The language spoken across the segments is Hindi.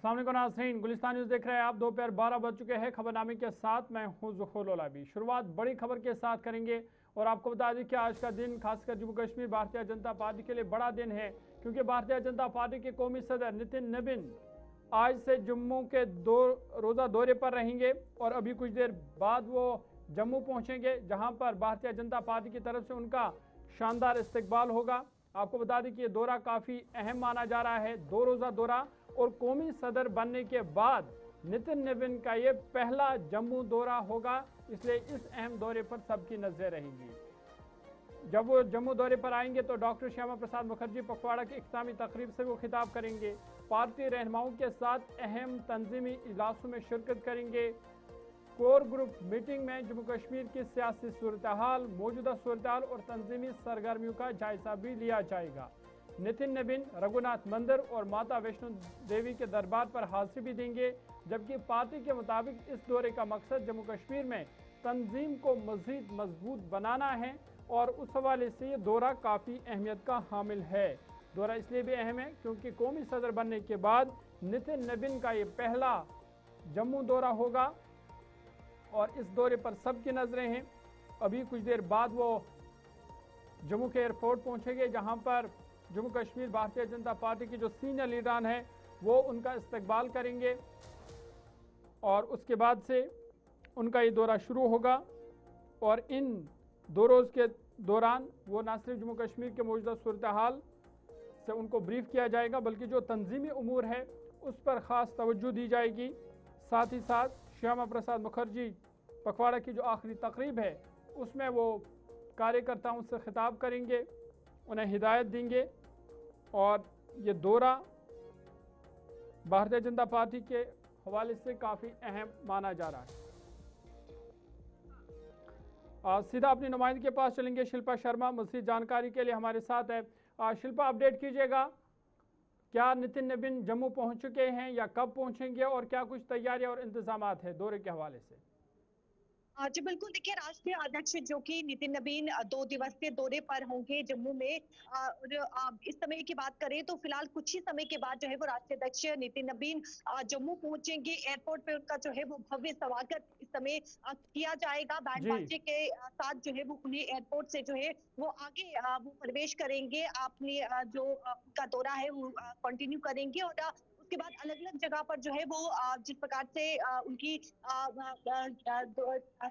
अस्सलाम वालेकुम नाज़रीन, गुलिस्तान न्यूज़ देख रहे हैं आप। दोपहर 12 बज चुके हैं। खबरनामे के साथ मैं हूं ज़ुखरुल लोलाबी। शुरुआत बड़ी खबर के साथ करेंगे और आपको बता दें कि आज का दिन खासकर जम्मू कश्मीर भारतीय जनता पार्टी के लिए बड़ा दिन है, क्योंकि भारतीय जनता पार्टी के कौमी सदर नितिन नबीन आज से जम्मू के 2 रोज़ा दौरे पर रहेंगे और अभी कुछ देर बाद वो जम्मू पहुंचेंगे, जहां पर भारतीय जनता पार्टी की तरफ से उनका शानदार इस्तकबाल होगा। आपको बता दें कि ये दौरा काफ़ी अहम माना जा रहा है। 2 रोज़ा दौरा और कौमी सदर बनने के बाद नितिन नबीन का ये पहला जम्मू दौरा होगा, इसलिए इस अहम दौरे पर सबकी नजरें रहेंगी। जब वो जम्मू दौरे पर आएंगे तो डॉक्टर श्यामा प्रसाद मुखर्जी पखवाड़ा की इख्तितामी तकरीब से वो खिताब करेंगे। पार्टी रहनुमाओं के साथ अहम तंजीमी इजलासों में शिरकत करेंगे। कोर ग्रुप मीटिंग में जम्मू कश्मीर की सियासी सूरत हाल, मौजूदा सूरत हाल और तंजीमी सरगर्मियों का जायजा भी लिया जाएगा। नितिन नबीन रघुनाथ मंदिर और माता वैष्णो देवी के दरबार पर हाजिरी भी देंगे, जबकि पार्टी के मुताबिक इस दौरे का मकसद जम्मू कश्मीर में तंजीम को मजीद मजबूत बनाना है और उस हवाले से ये दौरा काफ़ी अहमियत का हामिल है। दौरा इसलिए भी अहम है क्योंकि कौमी सदर बनने के बाद नितिन नबीन का ये पहला जम्मू दौरा होगा और इस दौरे पर सबकी नजरें हैं। अभी कुछ देर बाद वो जम्मू के एयरपोर्ट पहुंचेंगे, जहां पर जम्मू कश्मीर भारतीय जनता पार्टी की जो सीनियर लीडरान है वो उनका इस्तकबाल करेंगे और उसके बाद से उनका ये दौरा शुरू होगा। और इन 2 रोज़ के दौरान वो न सिर्फ जम्मू कश्मीर के मौजूदा सूरत हाल से उनको ब्रीफ किया जाएगा, बल्कि जो तंजीमी उमूर है उस पर ख़ास तवज्जो दी जाएगी। साथ ही साथ श्यामा प्रसाद मुखर्जी पखवाड़ा की जो आखिरी तकरीब है उसमें वो कार्यकर्ताओं से खिताब करेंगे, उन्हें हिदायत देंगे और ये दौरा भारतीय जनता पार्टी के हवाले से काफ़ी अहम माना जा रहा है। सीधा अपनी नुमाइंदगी के पास चलेंगे, शिल्पा शर्मा मज़ीद जानकारी के लिए हमारे साथ है। शिल्पा, अपडेट कीजिएगा, क्या नितिन नबीन जम्मू पहुंच चुके हैं या कब पहुंचेंगे और क्या कुछ तैयारियां और इंतजामात है दौरे के हवाले से? जी बिल्कुल, देखिए राष्ट्रीय अध्यक्ष जो कि नितिन नबीन 2 दिवसीय दौरे पर होंगे जम्मू में। और इस समय की बात करें तो फिलहाल कुछ ही समय के बाद जो है वो राष्ट्रीय अध्यक्ष नितिन नबीन जम्मू पहुंचेंगे। एयरपोर्ट पे उनका जो है वो भव्य स्वागत इस समय किया जाएगा। बैंड जी। बाजे के साथ जो है वो उन्हें एयरपोर्ट से जो है वो आगे वो प्रवेश करेंगे, अपनी जो उनका दौरा है वो कंटिन्यू करेंगे। और उसके बाद अलग अलग जगह पर जो है वो जिस प्रकार से उनकी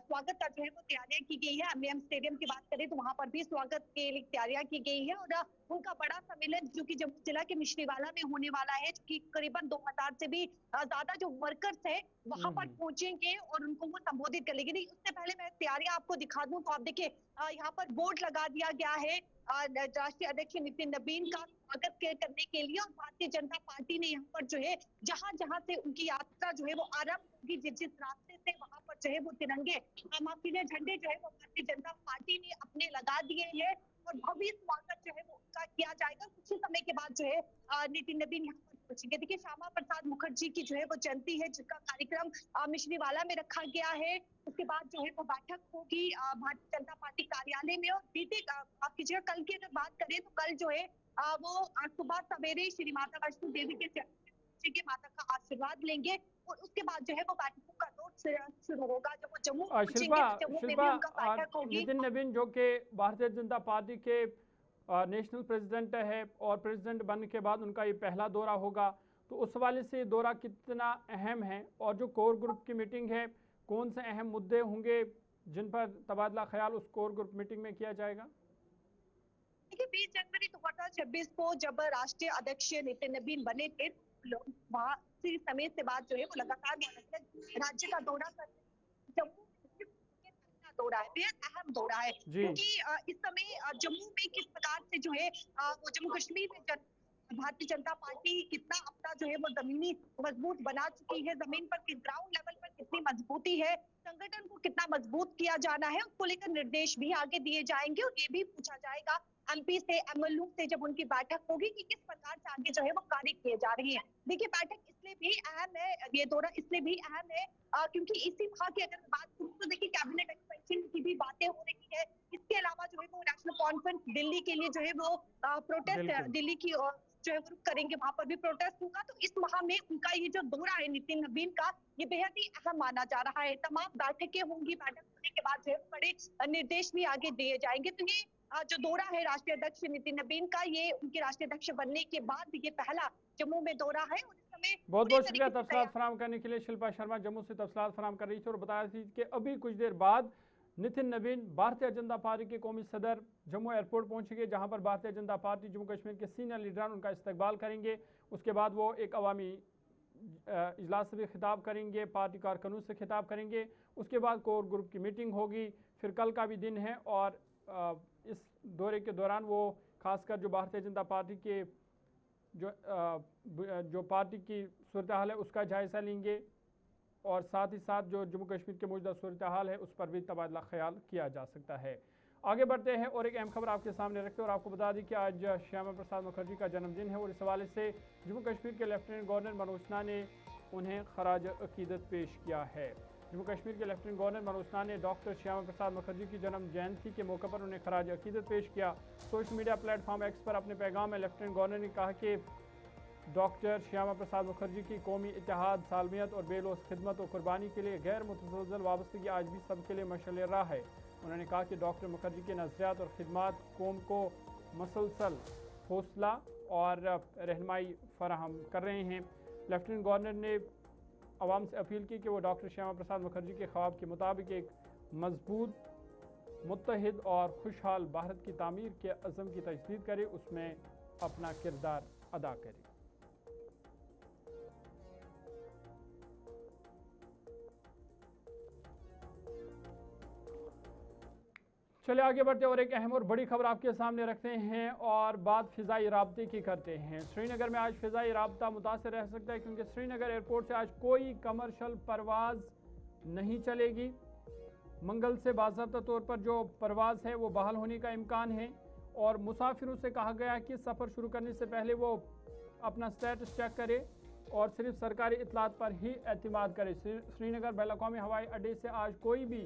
स्वागत का जो है वो तैयारियां की गई है। एमएएम स्टेडियम की बात करें तो वहां पर भी स्वागत के लिए तैयारियां की गई है। और उनका बड़ा सम्मेलन जो कि जम्मू जिला के मिश्रीवाला में होने वाला है, जो कि करीबन 2000 से भी ज्यादा जो वर्कर्स है वहां पर पहुंचेंगे और उनको वो संबोधित कर लेंगे। उससे पहले मैं तैयारियां आपको दिखा दूं तो आप देखिए यहाँ पर बोर्ड लगा दिया गया है राष्ट्रीय अध्यक्ष नितिन नबीन का स्वागत करने के लिए। और भारतीय जनता पार्टी ने यहाँ पर जो है जहां जहां से उनकी यात्रा जो है वो आरंभ होगी, जिस जिस रास्ते से वहां पर जो है वो तिरंगे माफिले झंडे जो है वो भारतीय जनता पार्टी ने अपने लगा दिए हैं और भव्य स्वागत जो है वो उनका किया जाएगा। कुछ ही समय के बाद जो है नितिन नबीन यहाँ पर पहुंचेंगे। देखिए श्यामा प्रसाद मुखर्जी की जो है वो जयंती है, जिसका कार्यक्रम मिश्रीवाला में रखा गया है। उसके बाद जो है वो बैठक होगी भारतीय जनता पार्टी कार्यालय में। और बीते आप कीजिएगा कल की अगर बात करें तो कल जो है वो सुबह सवेरे श्री माता वैष्णो देवी के के माता का आशीर्वाद लेंगे और उसके बाद जो है वो बैठकों का दौर शुरू होगा। जब वो जम्मू शिल्पा पहुंचेंगे तो जम्मू में भी उनका बैठक होगी। नितिन नबीन जो कि भारतीय जनता पार्टी के नेशनल प्रेसिडेंट है और प्रेसिडेंट बनने के बाद उनका ये पहला दौरा होगा, तो उस हवाले से ये दौरा कितना अहम है और जो कोर ग्रुप की मीटिंग है कौन से अहम मुद्दे होंगे जिन पर तबादला ख्याल उस कोर ग्रुप मीटिंग में किया जाएगा? देखिए 20 जनवरी 2026 को जब राष्ट्रीय अध्यक्ष नितिन नबीन बने थे, वहां से समय से बाद जो है वो लगातार राज्य का दौरा कर जम्मू का दौरा है, बेहद अहम दौरा है। क्योंकि इस समय जम्मू में किस प्रकार से जो है वो जम्मू कश्मीर में भारतीय जनता पार्टी कितना अपना जो है वो जमीनी मजबूत बना चुकी है, जमीन पर किस ग्राउंड लेवल पर कितनी मजबूती है, संगठन को कितना मजबूत किया जाना है, उसको लेकर निर्देश भी आगे दिए जाएंगे। और ये भी पूछा जाएगा एमपी से, एमएलयू से जब उनकी बैठक होगी कि किस प्रकार से आगे जो है वो कार्य किए जा रहे हैं। देखिए बैठक इसलिए भी अहम है, ये दौरा इसलिए भी अहम है क्योंकि इसी माह की अगर बात करूँ तो देखिए कैबिनेट एक्सपेंशन की भी बातें हो रही है। इसके अलावा जो है वो नेशनल कॉन्फ्रेंस दिल्ली के लिए जो है वो प्रोटेस्ट दिल्ली की जो है वो रुख करेंगे, वहां पर भी प्रोटेस्ट होगा। तो इस माह में उनका ये जो दौरा है नितिन नवीन का, ये बेहद ही अहम माना जा रहा है। तमाम बैठकें होंगी, बैठक होने के बाद जो है बड़े निर्देश भी आगे दिए जाएंगे। तो ये जो दौरा है राष्ट्रीय अध्यक्ष नितिन नवीन का, ये उनके राष्ट्रीय अध्यक्ष बनने के बाद ये पहला जम्मू में दौरा है। और इस समय बहुत पूरी बहुत शुक्रिया तरीके से तफसीलात फराहम करने के लिए। शिल्पा शर्मा जम्मू से तफसीलात फराहम कर रही थी और बता रही थी कि अभी कुछ देर बाद नितिन नवीन भारतीय जनता पार्टी के कौमी सदर जम्मू एयरपोर्ट पहुंचेंगे, जहां पर भारतीय जनता पार्टी जम्मू कश्मीर के सीनियर लीडरान उनका इस्तकबाल करेंगे। उसके बाद वो एक अवामी इजलास से भी खिताब करेंगे, पार्टी कारकुनों से खिताब करेंगे। उसके बाद कोर ग्रुप की मीटिंग होगी। फिर कल का भी दिन है और इस दौरे के दौरान वो खासकर जो भारतीय जनता पार्टी के जो पार्टी की सूरत हाल है उसका जायज़ा लेंगे और साथ ही साथ जो जम्मू कश्मीर के मौजूदा सूरत हाल है उस पर भी तबादला ख्याल किया जा सकता है। आगे बढ़ते हैं और एक अहम खबर आपके सामने रखते हैं और आपको बता दें कि आज श्यामा प्रसाद मुखर्जी का जन्मदिन है और इस हवाले से जम्मू कश्मीर के लेफ्टिनेंट गवर्नर मनोज सिन्हा ने उन्हें खराज अकीदत पेश किया है। जम्मू कश्मीर के लेफ्टिनेंट गवर्नर मनोज सिन्हा ने डॉक्टर श्यामा प्रसाद मुखर्जी की जन्म जयंती के मौके पर उन्हें खराज अकीदत पेश किया। सोशल मीडिया प्लेटफॉर्म एक्स पर अपने पैगाम में लेफ्टिनेंट गवर्नर ने कहा कि डॉक्टर श्यामा प्रसाद मुखर्जी की कौमी इत्तेहाद, सालमियत और बेलोस खिदमत और कुर्बानी के लिए गैर मुतज़लज़ल वाबस्तगी आज भी सबके लिए मशाल राह है। उन्होंने कहा कि डॉक्टर मुखर्जी के नज़रियात और खिदमात कौम को मसलसल हौसला और रहनुमाई फराहम कर रहे हैं। लेफ्टिनेंट गवर्नर ने आवाम से अपील की कि वो डॉक्टर श्यामा प्रसाद मुखर्जी के ख्वाब के मुताबिक एक मजबूत, मुत्तहिद और खुशहाल भारत की तामीर के अज़म की तजदीद करे, उसमें अपना किरदार अदा करे। चलिए आगे बढ़ते और एक अहम और बड़ी खबर आपके सामने रखते हैं और बात फ़िज़ाई राब्ते की करते हैं। श्रीनगर में आज फ़िज़ाई राब्ता मुतासर रह सकता है क्योंकि श्रीनगर एयरपोर्ट से आज कोई कमर्शल परवाज़ नहीं चलेगी। मंगल से बाज़ाब्ता तौर पर जो परवाज़ है वो बहाल होने का इम्कान है और मुसाफिरों से कहा गया कि सफ़र शुरू करने से पहले वो अपना स्टेटस चेक करे और सिर्फ सरकारी इतलात पर ही एतमाद करे। श्रीनगर बैनुल-अक़वामी हवाई अड्डे से आज कोई भी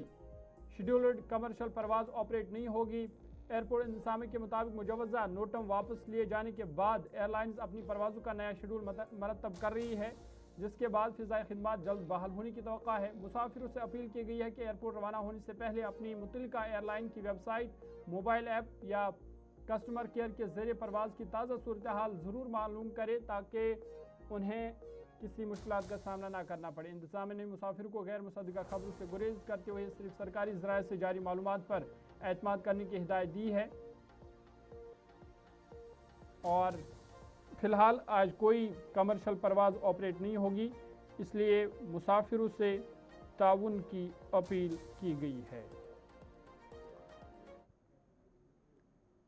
शेड्यूल्ड कमर्शियल परवाज़ ऑपरेट नहीं होगी। एयरपोर्ट इंतजामिया के मुताबिक मुजवज़ा नोटम वापस लिए जाने के बाद एयरलाइंस अपनी परवाज़ों का नया शेड्यूल मरतब कर रही है, जिसके बाद फ़िज़ाई खिदमात जल्द बहाल होने की तवक्का है। मुसाफिरों से अपील की गई है कि एयरपोर्ट रवाना होने से पहले अपनी मुतल्लिका एयरलाइन की वेबसाइट, मोबाइल ऐप या कस्टमर केयर के ज़रिए परवाज़ की ताज़ा सूरत हाल ज़रूर मालूम करें ताकि उन्हें किसी मुश्किलात का सामना ना करना पड़े। इंतज़ामिया ने मुसाफिर को गैर मुसद्दक़ा खबरों से गुरेज करते हुए सिर्फ सरकारी ज़राए से जारी मालूमात पर एतमाद करने की हिदायत दी है और फ़िलहाल आज कोई कमर्शल परवाज़ ऑपरेट नहीं होगी, इसलिए मुसाफिरों से ताउन की अपील की गई है।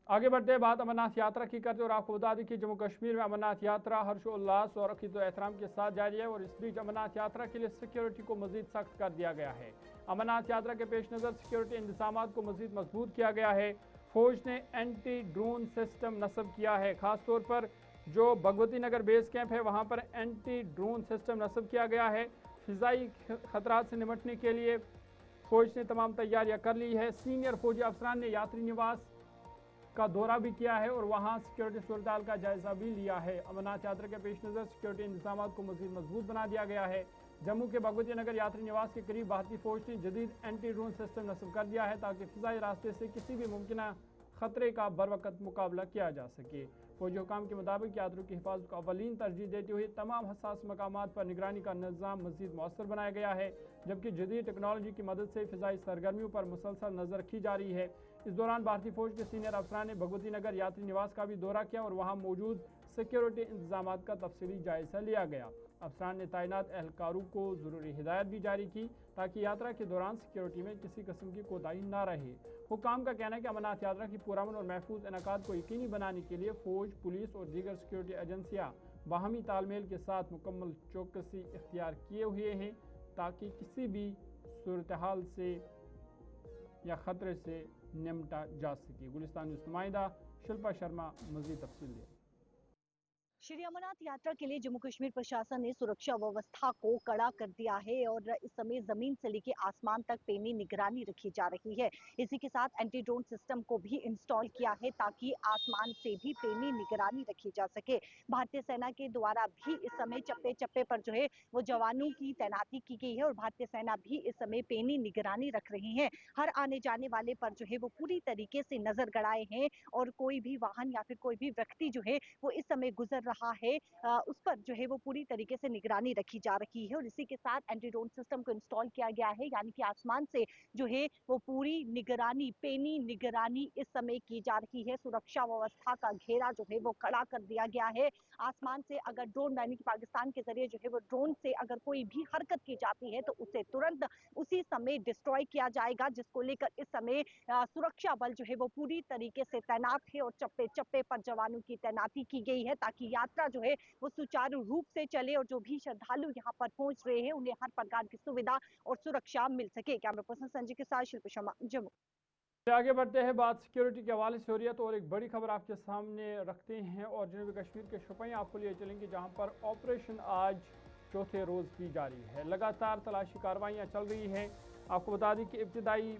आगे बढ़ते हैं, बात अमरनाथ यात्रा की करते और आपको बता दें कि जम्मू कश्मीर में अमरनाथ यात्रा हर्षोल्लास और अक़ीदत व एहतराम के साथ जारी है और इस बीच अमरनाथ यात्रा के लिए सिक्योरिटी को मज़ीद सख्त कर दिया गया है। अमरनाथ यात्रा के पेश नज़र सिक्योरिटी इंतजामात को मज़ीद मजबूत किया गया है। फ़ौज ने एंटी ड्रोन सिस्टम नस्ब किया है। ख़ासतौर पर जो भगवती नगर बेस कैंप है वहाँ पर एंटी ड्रोन सिस्टम नस्ब किया गया है। फ़िज़ाई ख़तरात से निपटने के लिए फ़ौज ने तमाम तैयारियाँ कर ली है। सीनियर फ़ौजी अफसरान ने यात्री निवास का दौरा भी किया है और वहां सिक्योरिटी सूरत हाल का जायजा भी लिया है। अमरनाथ यात्रा के पेश नज़र सिक्योरिटी इंतजाम को मज़ीद मजबूत बना दिया गया है। जम्मू के भगवती नगर यात्री निवास के करीब भारतीय फौज ने जदीद एंटी ड्रोन सिस्टम नस्ब कर दिया है ताकि फ़िज़ाई रास्ते से किसी भी मुमकिन खतरे का बर वक्त मुकाबला किया जा सके। फौजी हुकाम के मुताबिक यात्रियों की हिफाजत को अवलीन तरजीह देते हुए तमाम हसास मकामात पर निगरानी का निज़ाम मज़ीद मौसर बनाया गया है, जबकि जदीद टेक्नोलॉजी की मदद से फ़िज़ाई सरगर्मियों पर मुसलसल नज़र रखी जा रही है। इस दौरान भारतीय फौज के सीनियर अफसरान ने भगवती नगर यात्री निवास का भी दौरा किया और वहां मौजूद सिक्योरिटी इंतजाम का तफसीली जायजा लिया गया। अफसरान ने तैनात एहलकारों को ज़रूरी हिदायत भी जारी की ताकि यात्रा के दौरान सिक्योरिटी में किसी किस्म की कोताही न रहे। हुकाम का कहना है कि अमरनाथ यात्रा की पुरअमन और महफूज इनेकाद को यकीनी बनाने के लिए फ़ौज, पुलिस और दीगर सिक्योरिटी एजेंसियाँ बाहमी तालमेल के साथ मुकम्मल चौकसी इख्तियार किए हुए हैं ताकि किसी भी सूरत हाल से या ख़तरे से निपटा जा सके। गुलिस्तान न्यूज़ नुमाइंदा शिल्पा शर्मा मज़ीद तफसील दे। श्री अमरनाथ यात्रा के लिए जम्मू कश्मीर प्रशासन ने सुरक्षा व्यवस्था को कड़ा कर दिया है और इस समय जमीन से लेकर आसमान तक पैनी निगरानी रखी जा रही है। इसी के साथ एंटी ड्रोन सिस्टम को भी इंस्टॉल किया है ताकि आसमान से भी पैनी निगरानी रखी जा सके। भारतीय सेना के द्वारा भी इस समय चप्पे चप्पे पर जो है वो जवानों की तैनाती की गई है और भारतीय सेना भी इस समय पैनी निगरानी रख रही है। हर आने जाने वाले पर जो है वो पूरी तरीके से नजर गड़ाए हैं और कोई भी वाहन या फिर कोई भी व्यक्ति जो है वो इस समय गुजर रहा है उस पर जो है वो पूरी तरीके से निगरानी रखी जा रही है और इसी के साथ एंटी ड्रोन सिस्टम को इंस्टॉल किया गया है, यानी कि आसमान से जो है वो पूरी निगरानी पैनी निगरानी इस समय की जा रही है। सुरक्षा व्यवस्था का घेरा जो है वो खड़ा कर दिया गया है। आसमान से अगर ड्रोन यानी कि पाकिस्तान के जरिए जो है वो ड्रोन से अगर कोई भी हरकत की जाती है तो उसे तुरंत उसी समय डिस्ट्रॉय किया जाएगा, जिसको लेकर इस समय सुरक्षा बल जो है वो पूरी तरीके से तैनात है और चप्पे चप्पे पर जवानों की तैनाती की गई है ताकि यात्रा जो है वो सुचारू रूप से चले और जो भी श्रद्धालु यहाँ पर पहुंच रहे हैं उन्हें हर प्रकार की सुविधा और सुरक्षा मिल सके। कैमरा पर्सन संजय के साथ शिल्पी शर्मा, जम्मू। आगे बढ़ते हैं, बात सिक्योरिटी के हवाले से हो रही है तो और एक बड़ी खबर आपके सामने रखते हैं और जनूबी कश्मीर के शोपियां आपको लिए चलेंगे, जहां पर ऑपरेशन आज चौथे रोज भी जारी है। लगातार तलाशी कार्रवाइयां चल रही हैं। आपको बता दें कि इब्तिदाई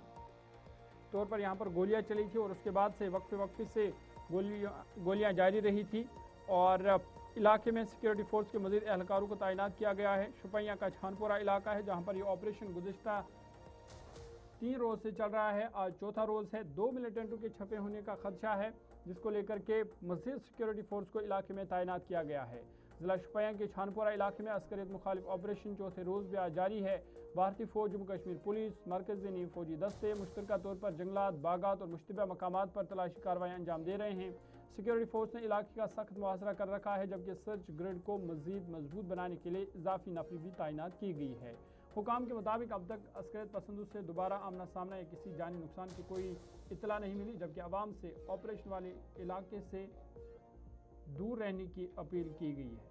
तौर पर यहां पर गोलियां चली थी और उसके बाद से वक्फे से गोलियां जारी रही थी और इलाके में सिक्योरिटी फोर्स के मजीद एहलकारों को तैनात किया गया है। शोपियां का छानपुरा इलाका है जहां पर ये ऑपरेशन गुज़िश्ता 3 रोज से चल रहा है, आज चौथा रोज है। 2 मिलिटेंटों के छपे होने का खदशा है, जिसको लेकर के मजीद सिक्योरिटी फोर्स को इलाके में तैनात किया गया है। जिला शोपियां के छानपुरा इलाके में अस्करियत मुखालिफ ऑपरेशन चौथे रोज भी आज जारी है। भारतीय फौज, जम्मू कश्मीर पुलिस, मरकजी नीम फौजी दस्ते मुश्तरका तौर पर जंगलात, बागात और मुश्तबा मकामात पर तलाशी कार्रवाई अंजाम दे रहे हैं। सिक्योरिटी फोर्स ने इलाके का सख्त मुहासरा कर रखा है, जबकि सर्च ग्रिड को मजीद मजबूत बनाने के लिए इजाफी नफरी भी तैनात की गई है। हुकाम के मुताबिक अब तक अस्करियत पसंदों से दोबारा आमना सामना या किसी जानी नुकसान की कोई इतला नहीं मिली, जबकि आवाम से ऑपरेशन वाले इलाके से दूर रहने की अपील की गई है।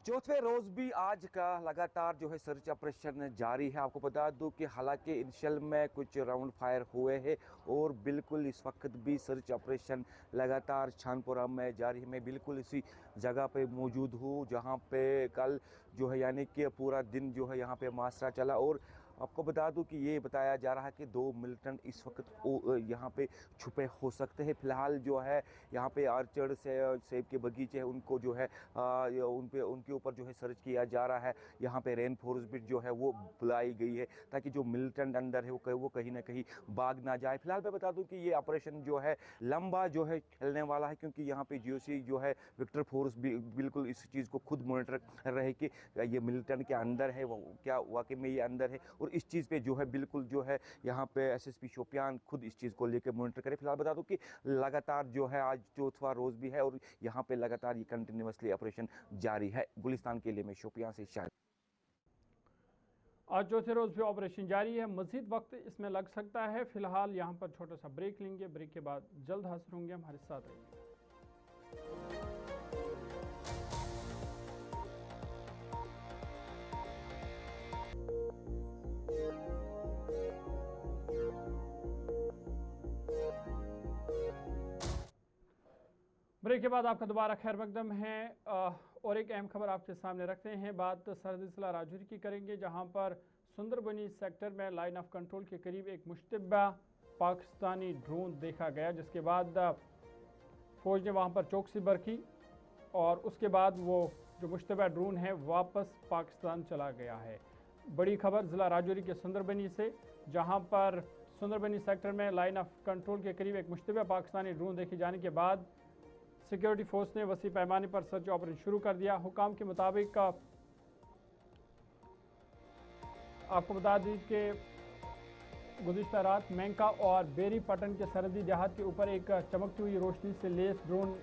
चौथे रोज भी आज का लगातार जो है सर्च ऑपरेशन जारी है। आपको बता दूं कि हालांकि इनिशियल में कुछ राउंड फायर हुए हैं और बिल्कुल इस वक्त भी सर्च ऑपरेशन लगातार छानपुरा में जारी है। मैं बिल्कुल इसी जगह पे मौजूद हूँ जहाँ पे कल जो है यानी कि पूरा दिन जो है यहाँ पे मुहासरा चला और आपको बता दूं कि ये बताया जा रहा है कि 2 मिलिटेंट इस वक्त यहाँ पे छुपे हो सकते हैं। फिलहाल जो है यहाँ पे आर्चर्ड से सेब के बगीचे हैं उनको जो है उनके ऊपर जो है सर्च किया जा रहा है। यहाँ पे रेन फोर्स भी जो है वो बुलाई गई है ताकि जो मिलिटेंट अंदर है वो कहीं ना कहीं भाग ना जाए। फिलहाल मैं बता दूं कि ये ऑपरेशन जो है लंबा जो है चलने वाला है, क्योंकि यहाँ पे GOC जो है विक्टर फोर्स भी बिल्कुल इस चीज़ को खुद मॉनिटर कर रहे हैं कि ये मिलिटेंट के अंदर है, वो क्या वाकई में ये अंदर है, और इस चीज़ पे जो है बिल्कुल जो है यहाँ पे SSP शोपियान खुद इस चीज़ को लेकर मॉनिटर करें। फिलहाल बता दूं कि लगातार जो है आज चौथा रोज भी है और यहाँ पे लगातार ये कंटिन्यूसली ऑपरेशन जारी है। गुलिस्तान के लिए मैं शोपियान से शायद आज चौथे रोज भी ऑपरेशन जारी है, मजीद वक्त इसमें लग सकता है। फिलहाल यहाँ पर छोटा सा ब्रेक लेंगे, ब्रेक के बाद जल्द हाजिर होंगे, हमारे साथ रहिए। ब्रेक के बाद आपका दोबारा खैर मकदम है और एक अहम खबर आपके सामने रखते हैं। बात सरहदी जिला राजौरी की करेंगे, जहां पर सुंदरबनी सेक्टर में लाइन ऑफ कंट्रोल के करीब एक मुश्तबा पाकिस्तानी ड्रोन देखा गया, जिसके बाद फौज ने वहां पर चौकसी बरती और उसके बाद वो जो मुश्तबा ड्रोन है वापस पाकिस्तान चला गया है। बड़ी खबर जिला राजौरी के सुंदरबनी से, जहां पर सुंदरबनी सेक्टर में लाइन ऑफ कंट्रोल के करीब एक मुश्तबा पाकिस्तानी ड्रोन देखे जाने के बाद सिक्योरिटी फोर्स ने वसी पैमाने पर सर्च ऑपरेशन शुरू कर दिया। हुकाम के मुताबिक आपको बता दें कि गुज़िश्ता रात मैंका और बेरी पटन के सरहदी देहात के ऊपर एक चमकती हुई रोशनी से लेस ड्रोन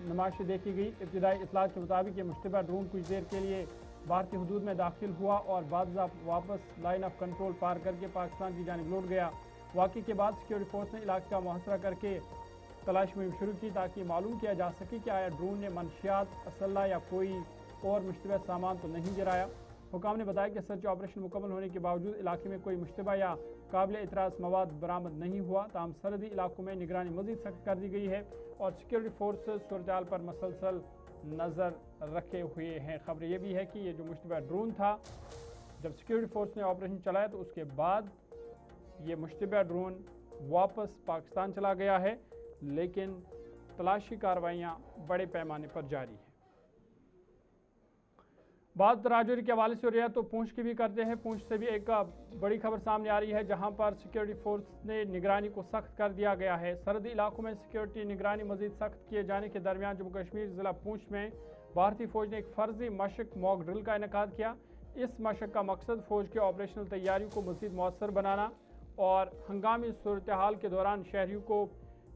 नुमाइश देखी गई। इब्तिदाई इतलात के मुताबिक ये मुश्तबा ड्रोन कुछ देर के लिए भारतीय हुदूद में दाखिल हुआ और बाद वापस लाइन ऑफ कंट्रोल पार करके पाकिस्तान की जानिब लौट गया। वाक़े के बाद सिक्योरिटी फोर्स ने इलाके का मुहासरा करके तलाश मुहिम शुरू की ताकि मालूम किया जा सके कि आया ड्रोन ने मनशियात, असल्ला या कोई और मुश्तबा सामान तो नहीं गिराया। हुकाम ने बताया कि सर्च ऑपरेशन मुकम्मल होने के बावजूद इलाके में कोई मुश्तबा या काबिल इतराज़ मवाद बरामद नहीं हुआ। ताहम सरहदी इलाकों में निगरानी मज़ीद सख्त कर दी गई है और सिक्योरिटी फोर्स सूरत पर मसलसल नज़र रखे हुए हैं। खबर यह भी है कि ये जो मुश्तबा ड्रोन था, जब सिक्योरिटी फोर्स ने ऑपरेशन चलाया तो उसके बाद ये मुश्तबा ड्रोन वापस पाकिस्तान चला गया है, लेकिन तलाशी कार्रवाइयाँ बड़े पैमाने पर जारी हैं। बात राजौरी के हवाले से हो रही है तो पूंछ की भी करते हैं। पूंछ से भी एक बड़ी खबर सामने आ रही है, जहां पर सिक्योरिटी फोर्स ने निगरानी को सख्त कर दिया गया है। सरहदी इलाकों में सिक्योरिटी निगरानी मजीद सख्त किए जाने के दरमियान जम्मू कश्मीर जिला पूंछ में भारतीय फौज ने एक फर्जी मशक मॉक ड्रिल का इनेकाद किया। इस मशक का मकसद फौज के ऑपरेशनल तैयारियों को मजीद मौसर बनाना और हंगामी सूरत हाल के दौरान शहरियों को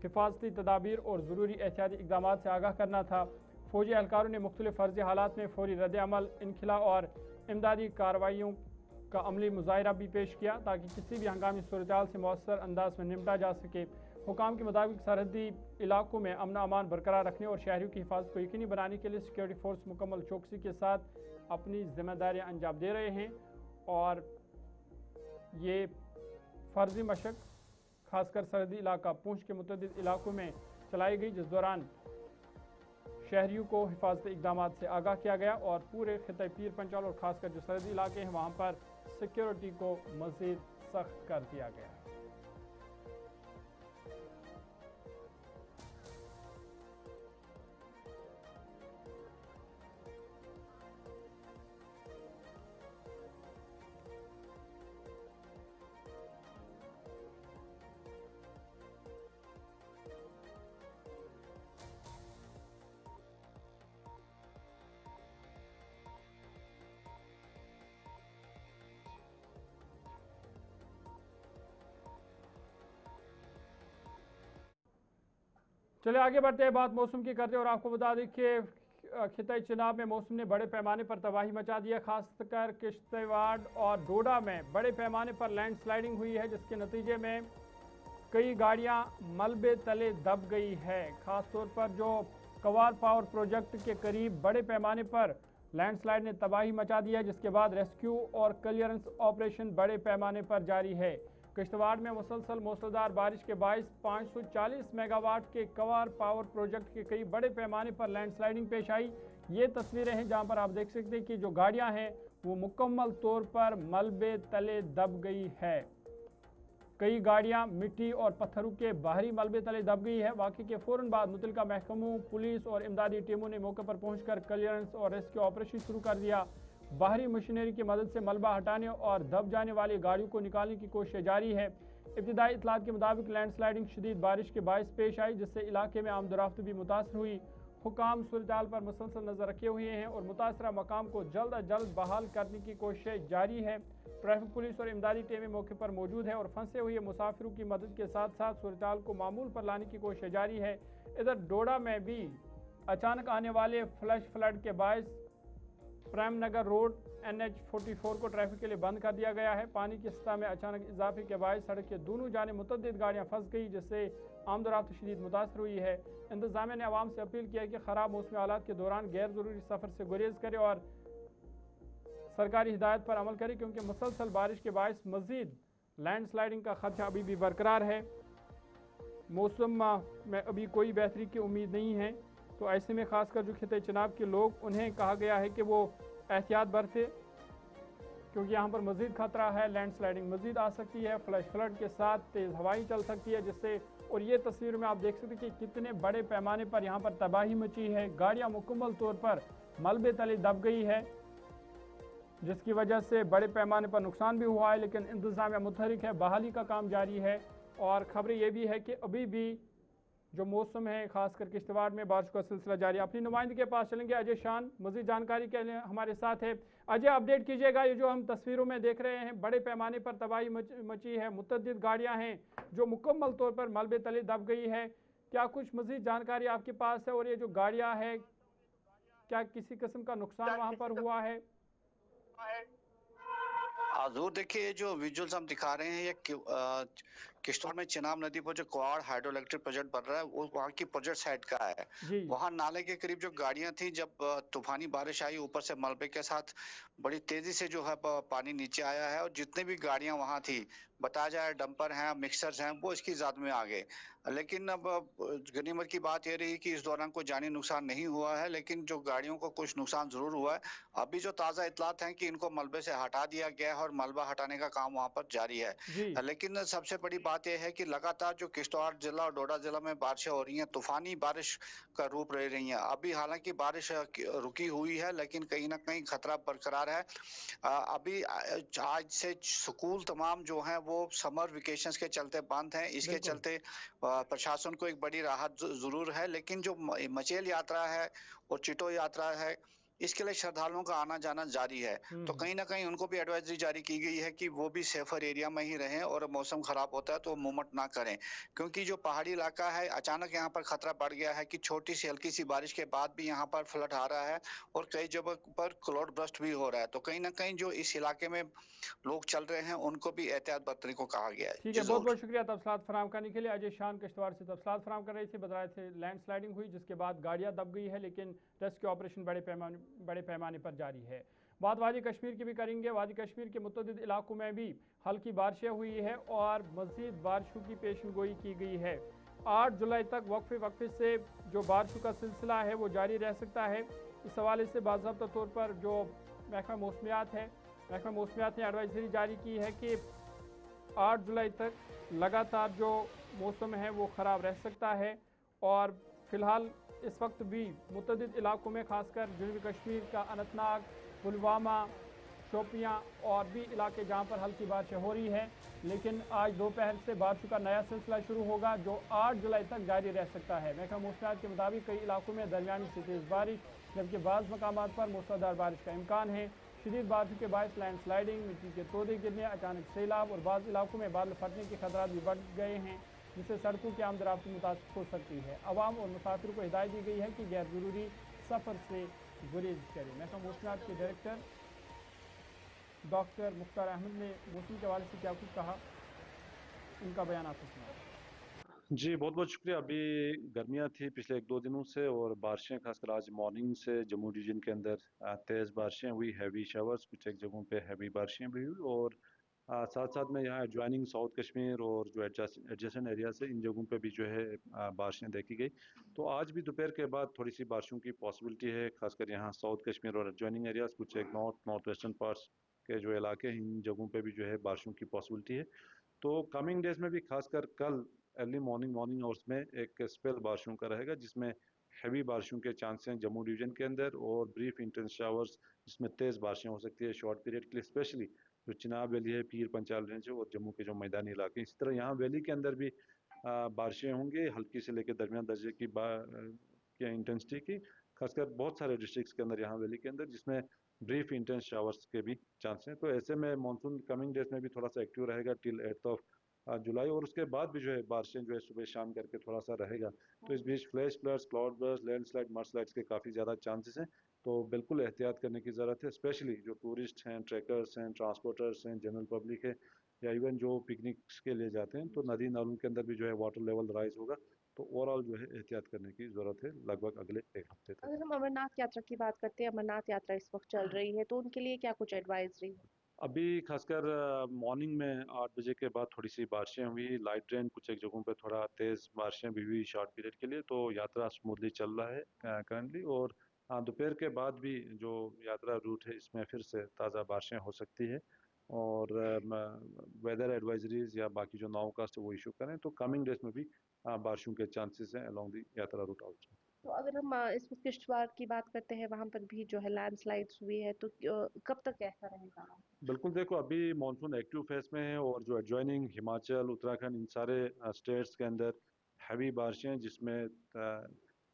हिफाजती तदाबीर और ज़रूरी एहतियाती इक़दाम से आगाह करना था। फौजी एहलकारों ने मुख्तलिफ फर्जी हालात में फौरी रद्द-ए-अमल, इनखिला और इमदादी कार्रवाइयों का अमली मुजाहिरा भी पेश किया ताकि किसी भी हंगामी सूरत हाल से मौसर अंदाज में निपटा जा सके। हुकाम के मुताबिक सरहदी इलाकों में अमन अमान बरकरार रखने और शहरियों की हिफाजत को यकीनी बनाने के लिए सिक्योरिटी फोर्स मुकम्मल चौकसी के साथ अपनी जिम्मेदारियां अंजाम दे रहे हैं और ये फर्जी मशक खासकर सरहदी इलाका पूंछ के मुतअद्दिद इलाकों में चलाई गई, जिस दौरान शहरियों को हिफाजती इक़दाम से आगाह किया गया और पूरे खिते पीर पंचाल और खासकर जो सरहदी इलाके हैं वहाँ पर सिक्योरिटी को मज़ीद सख्त कर दिया गया है। चलिए आगे बढ़ते हैं, बात मौसम की करते हैं और आपको बता दें कि खिताई चिनाब में मौसम ने बड़े पैमाने पर तबाही मचा दी है। खासकर किश्तवाड़ और डोडा में बड़े पैमाने पर लैंडस्लाइडिंग हुई है, जिसके नतीजे में कई गाड़ियां मलबे तले दब गई है। खासतौर पर जो कवार पावर प्रोजेक्ट के करीब बड़े पैमाने पर लैंडस्लाइड ने तबाही मचा दी है, जिसके बाद रेस्क्यू और क्लियरेंस ऑपरेशन बड़े पैमाने पर जारी है। किश्तवाड़ में मुसलसल मूसलाधार बारिश के बायस 540 मेगावाट के कवार पावर प्रोजेक्ट के करीब बड़े पैमाने पर लैंडस्लाइडिंग पेश आई। ये तस्वीरें हैं जहां पर आप देख सकते हैं कि जो गाड़ियां हैं वो मुकम्मल तौर पर मलबे तले दब गई है। कई गाड़ियां मिट्टी और पत्थरों के बाहरी मलबे तले दब गई है। वाक़े के फौरन बाद मुतल्लिका महकमों, पुलिस और इमदादी टीमों ने मौके पर पहुंचकर क्लियरेंस और रेस्क्यू ऑपरेशन शुरू कर दिया। बाहरी मशीनरी की मदद से मलबा हटाने और दब जाने वाली गाड़ियों को निकालने की कोशिश जारी है। इब्तिदाई इतलात के मुताबिक लैंडस्लाइडिंग शदीद बारिश के बायस पेश आई, जिससे इलाके में आमदोरफ्त भी मुतासर हुई। हुकाम सूरत पर मुसलसल नजर रखे हुए हैं और मुतासरा मकाम को जल्द अज जल्द बहाल करने की कोशिश जारी है। ट्रैफिक पुलिस और इमदादी टीमें मौके पर मौजूद है और फंसे हुए मुसाफिरों की मदद के साथ साथ सूरत को मामूल पर लाने की कोशिश जारी है। इधर डोडा में भी अचानक आने वाले फ्लैश फ्लड के बायस प्रेम नगर रोड NH44 को ट्रैफिक के लिए बंद कर दिया गया है। पानी की सतह में अचानक इजाफे के बायस सड़क के दोनों जाने मुतअद्दिद गाड़ियां फंस गई, जिससे आमदोरफ्त शदीद मुतासर हुई है। इंतजामिया ने आवाम से अपील किया है कि ख़राब मौसमी हालात के दौरान गैर ज़रूरी सफ़र से गुरेज करे और सरकारी हिदायत पर अमल करे, क्योंकि मुसलसल बारिश के बायस मज़ीद लैंडस्लाइडिंग का खदशा अभी भी बरकरार है। मौसम में अभी कोई बेहतरी की उम्मीद नहीं है, तो ऐसे में खासकर जो खिते चिनाब के लोग, उन्हें कहा गया है कि वो एहतियात बरते, क्योंकि यहाँ पर मज़ीद खतरा है। लैंडस्लाइडिंग मज़ीद आ सकती है, फ्लैश फ्लड के साथ तेज़ हवाएं चल सकती है, जिससे और ये तस्वीर में आप देख सकते हैं कि कितने बड़े पैमाने पर यहाँ पर तबाही मची है। गाड़ियाँ मुकम्मल तौर पर मलबे तले दब गई है, जिसकी वजह से बड़े पैमाने पर नुकसान भी हुआ है, लेकिन इंतज़ामिया मुतहरिक है, बहाली का काम जारी है। और ख़बरें ये भी है कि अभी भी जो मौसम है खासकर किश्तवाड़ में बारिश का सिलसिला जारी है। अपनी नुमाइंदे के पास चलेंगे, अजय शान मज़ीद जानकारी के लिए हमारे साथ है। अजय, अपडेट कीजिएगा, ये जो हम तस्वीरों में देख रहे हैं बड़े पैमाने पर तबाही मची है, मुतअद्दिद गाड़ियां हैं जो मुकम्मल तौर पर मलबे तले दब गई है। क्या कुछ मज़ीद जानकारी आपके पास है? और ये जो गाड़ियां हैं, क्या किसी किस्म का नुकसान वहाँ पर हुआ है? हजूर देखिए, जो विजुअल्स हम दिखा रहे हैं, ये किश्तवाड़ में चिनाब नदी पर जो क्वाड हाइड्रो इलेक्ट्रिक प्रोजेक्ट बन रहा है, वो वहाँ की प्रोजेक्ट साइड का है। वहाँ नाले के करीब जो गाड़ियां थी, जब तूफानी बारिश आई, ऊपर से मलबे के साथ बड़ी तेजी से जो है पानी नीचे आया है और जितने भी गाड़ियां वहाँ थी बताया जाए डंपर हैं, मिक्सर्स हैं, वो इसकी ज़द में आ गए। लेकिन अब गनीमत की बात ये रही कि इस दौरान कोई जानी नुकसान नहीं हुआ है, लेकिन जो गाड़ियों को कुछ नुकसान जरूर हुआ है। अभी जो ताज़ा इतलात हैं कि इनको मलबे से हटा दिया गया है और मलबा हटाने का काम वहां पर जारी है। जी लेकिन सबसे बड़ी बात यह है कि लगातार जो किश्तवाड़ जिला और डोडा जिला में बारिशें हो रही हैं, तूफानी बारिश का रूप ले रही हैं। अभी हालांकि बारिश रुकी हुई है, लेकिन कहीं ना कहीं खतरा बरकरार है। अभी आज से स्कूल तमाम जो हैं वो समर वेकेशंस के चलते बंद हैं। इसके बिल्कुल। चलते प्रशासन को एक बड़ी राहत जरूर है, लेकिन जो मचेल यात्रा है और चिटो यात्रा है, इसके लिए श्रद्धालुओं का आना जाना जारी है। तो कहीं ना कहीं उनको भी एडवाइजरी जारी की गई है कि वो भी सेफर एरिया में ही रहें और मौसम खराब होता है तो मूवमेंट ना करें, क्योंकि जो पहाड़ी इलाका है, अचानक यहाँ पर खतरा बढ़ गया है कि छोटी सी हल्की सी बारिश के बाद भी यहाँ पर फ्लड आ रहा है और कई जगह पर क्लाउड बर्स्ट भी हो रहा है। तो कहीं ना कहीं जो इस इलाके में लोग चल रहे हैं उनको भी एहतियात बरतने को कहा गया है। ठीक जी है, बहुत जरूर। बहुत शुक्रिया तफसलात फराम करने के लिए। अजय शान किश्तवाड़ से तफसलात फराम कर रहे थे। बता रहे थे लैंड स्लाइडिंग हुई जिसके बाद गाड़ियाँ दब गई है, लेकिन रेस्क्यू ऑपरेशन बड़े पैमाने पर जारी है। बात वादी कश्मीर की भी करेंगे। वादी कश्मीर के मुतअद्दिद इलाकों में भी हल्की बारिशें हुई है और मज़ीद बारिशों की पेशन गोई की गई है। 8 जुलाई तक वक्फे से जो बारिशों का सिलसिला है वो जारी रह सकता है। इस हवाले से बाज़ाब्ता तौर पर जो महकमा मौसमियात है, महकमा मौसमियात ने एडवाइजरी जारी की है कि 8 जुलाई तक लगातार जो मौसम है वो ख़राब रह सकता है। और फ़िलहाल इस वक्त भी मुतअद्दिद इलाकों में ख़ासकर जनूबी कश्मीर का अनंतनाग, पुलवामा, शोपियाँ और भी इलाके जहाँ पर हल्की बारिशें हो रही है, लेकिन आज दोपहर से बारिशों का नया सिलसिला शुरू होगा जो 8 जुलाई तक जारी रह सकता है। महकमा मौसमियात के मुताबिक कई इलाकों में दरमियानी से तेज़ बारिश, जबकि बाज़ मकामात पर मूसलाधार बारिश का इम्कान है। शदीद बारिश के बायस लैंड स्लाइडिंग, मिट्टी के तोदे गिरने, अचानक सैलाब और बाज़ इलाकों में बादल फटने के खतरात भी बढ़ गए हैं, जिससे सड़कों की आमदरफ्त मुतासर हो सकती है। अवाम और मुसाफिर को हिदायत दी गई है कि गैर ज़रूरी सफ़र से गुरेज करें। महकमा मौसमियात के डायरेक्टर डॉक्टर मुख्तार अहमद ने मौसम के हवाले से क्या कुछ कहा, उनका बयान आपको सुना। जी बहुत बहुत शुक्रिया। अभी गर्मियाँ थी पिछले 1-2 दिनों से और बारिशें खासकर आज मॉर्निंग से जम्मू डिवीजन के अंदर तेज़ बारिशें हुई, हैवी शावर्स, कुछ एक जगहों पे हैवी बारिशें भी हुई और साथ साथ में यहाँ एडजॉइनिंग साउथ कश्मीर और जो एडजेसेंट एरिया से इन जगहों पे भी जो है बारिशें देखी गई। तो आज भी दोपहर के बाद थोड़ी सी बारिशों की पॉसिबिलिटी है, खासकर यहाँ साउथ कश्मीर और एडजॉइनिंग एरियाज, कुछ एक नॉर्थ वेस्टर्न पार्ट्स के जो इलाके हैं इन जगहों पे भी जो है बारिशों की पॉसिबिलिटी है। तो कमिंग डेज में भी खासकर कल अर्ली मॉर्निंग आवर्स में एक स्पेल बारिशों का रहेगा, जिसमें हैवी बारिशों के चांस हैं जम्मू डिवीजन के अंदर और ब्रीफ इंटेंस शावर्स जिसमें तेज़ बारिशें हो सकती है शॉर्ट पीरियड के लिए, स्पेशली जो चिनाब वैली है, पीर पंचाल रेंज है और जम्मू के जो मैदानी इलाके हैं। इसी तरह यहाँ वैली के अंदर भी बारिशें होंगी हल्की से लेकर दरमियान दर्जे की इंटेंसिटी की, खासकर बहुत सारे डिस्ट्रिक्ट्स के अंदर यहाँ वैली के अंदर, जिसमें ब्रीफ इंटेंस शावर्स के भी चांस हैं। तो ऐसे में मानसून कमिंग डेज में भी थोड़ा सा एक्टिव रहेगा टिल 8 जुलाई और उसके बाद भी जो है बारिशें जो है सुबह शाम करके थोड़ा सा रहेगा। तो इस बीच flash floods, cloud burst, landslide, mudslides के काफ़ी ज़्यादा चांसेस हैं। तो बिल्कुल एहतियात करने की ज़रूरत है, स्पेशली जो टूरिस्ट हैं, ट्रैकर्स हैं, ट्रांसपोर्टर्स हैं, जनरल पब्लिक है या इवन जो पिकनिक्स के लिए जाते हैं। तो नदी नालों के अंदर भी जो है वाटर लेवल राइज होगा। तो ओवरऑल जो है एहतियात करने की ज़रूरत है लगभग अगले 1 हफ्ते तक। अगर हम अमरनाथ यात्रा की बात करते हैं, अमरनाथ यात्रा इस वक्त चल रही है, तो उनके लिए क्या कुछ एडवाइजरी है? अभी खासकर मॉर्निंग में 8 बजे के बाद थोड़ी सी बारिशें हुई, लाइट रेन, कुछ एक जगहों पे थोड़ा तेज़ बारिशें भी हुई शॉर्ट पीरियड के लिए। तो यात्रा स्मूथली चल रहा है करंटली और दोपहर के बाद भी जो यात्रा रूट है इसमें फिर से ताज़ा बारिशें हो सकती है और वेदर एडवाइजरीज या बाकी जो नाउकास्ट है वो इशू करें। तो कमिंग डेज में भी बारिशों के चांसेस हैं अलोंग दी यात्रा रूट आउट। तो अगर हम इस वक्त किश्तवाड़ की बात करते हैं, वहां पर भी जो है लैंडस्लाइड्स हुई है, तो कब तक ऐसा रहेगा? बिल्कुल, देखो अभी मानसून एक्टिव फेस में है और जो एडजॉइनिंग हिमाचल, उत्तराखंड, इन सारे स्टेट्स के अंदर हैवी बारिशें जिसमें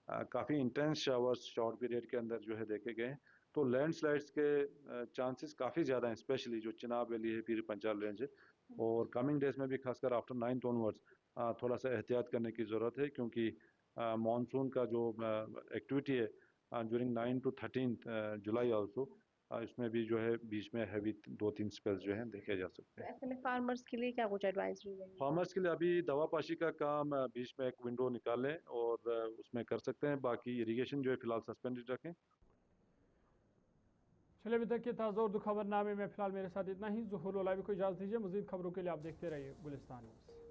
काफ़ी इंटेंस शावर्स शॉर्ट पीरियड के अंदर जो है देखे गए हैं। तो लैंडस्लाइड्स के चांसेस काफ़ी ज़्यादा हैं, स्पेशली जो चिनाब वैली है, पीर पंचाल रेंज है और कमिंग डेज में भी खासकर आफ्टर 9th ऑनवर्ड्स थोड़ा सा एहतियात करने की ज़रूरत है, क्योंकि मानसून का जो एक्टिविटी है ड्यूरिंग 9 to 13 जुलाई ऑल्सो इसमें भी जो है बीच में हैवी 2-3 स्पेल्स जो हैं देखे जा सकते हैं। ऐसे में फार्मर्स के लिए क्या कुछ एडवाइजरी है? फार्मर्स के लिए अभी दवा पाशी का काम बीच में एक विंडो निकालें और उसमें कर सकते हैं, बाकी इरिगेशन जो है फिलहाल सस्पेंडेड रखें। चलिए अभी तक के ताज़ा उर्दू खबरनामे में फिलहाल मेरे साथ इतना ही। ज़ुहूर लोलावी को इजाज़त दीजिए। मज़ीद खबरों के लिए आप देखते रहिए गुलिस्तान न्यूज़।